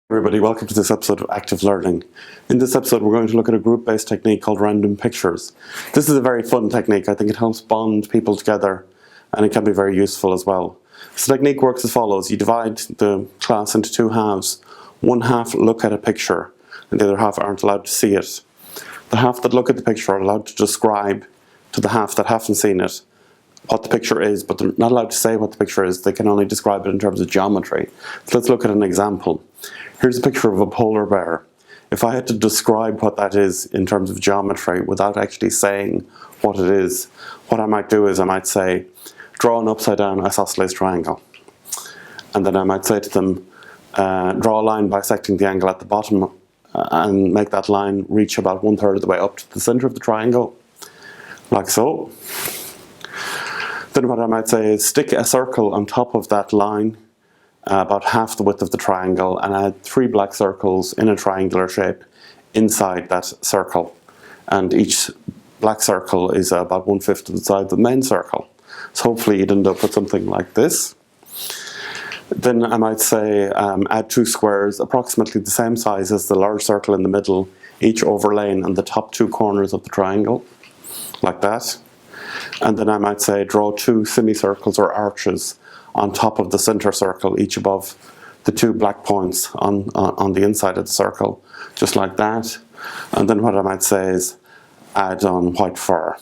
Everybody, welcome to this episode of Active Learning. In this episode we're going to look at a group-based technique called random pictures. This is a very fun technique. I think it helps bond people together and it can be very useful as well. This technique works as follows. You divide the class into two halves. One half look at a picture and the other half aren't allowed to see it. The half that look at the picture are allowed to describe to the half that haven't seen it what the picture is, but they're not allowed to say what the picture is. They can only describe it in terms of geometry. So let's look at an example. Here's a picture of a polar bear. If I had to describe what that is in terms of geometry without actually saying what it is, what I might do is I might say, draw an upside down isosceles triangle. And then I might say to them, draw a line bisecting the angle at the bottom and make that line reach about 1/3 of the way up to the center of the triangle, like so. Then what I might say is stick a circle on top of that line, about half the width of the triangle, and add 3 black circles in a triangular shape inside that circle. And each black circle is about 1/5 of the size of the main circle. So hopefully you'd end up with something like this. Then I might say add 2 squares approximately the same size as the large circle in the middle, each overlaying on the top 2 corners of the triangle, like that. And then I might say draw 2 semicircles or arches on top of the center circle, each above the 2 black points on the inside of the circle, just like that. And then what I might say is add on white fur.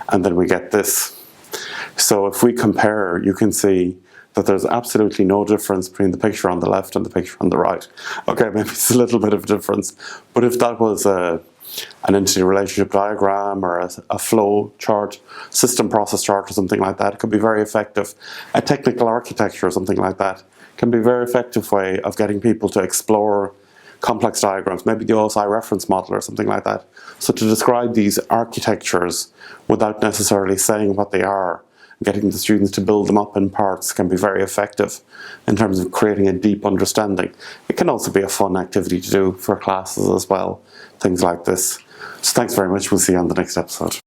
And then we get this. So if we compare, you can see that there's absolutely no difference between the picture on the left and the picture on the right. Okay, maybe it's a little bit of a difference, but if that was an entity relationship diagram or a flow chart, system process chart or something like that, it could be very effective. A technical architecture or something like that can be a very effective way of getting people to explore complex diagrams, maybe the OSI reference model or something like that. So to describe these architectures without necessarily saying what they are, getting the students to build them up in parts can be very effective in terms of creating a deep understanding. It can also be a fun activity to do for classes as well, things like this. So thanks very much, we'll see you on the next episode.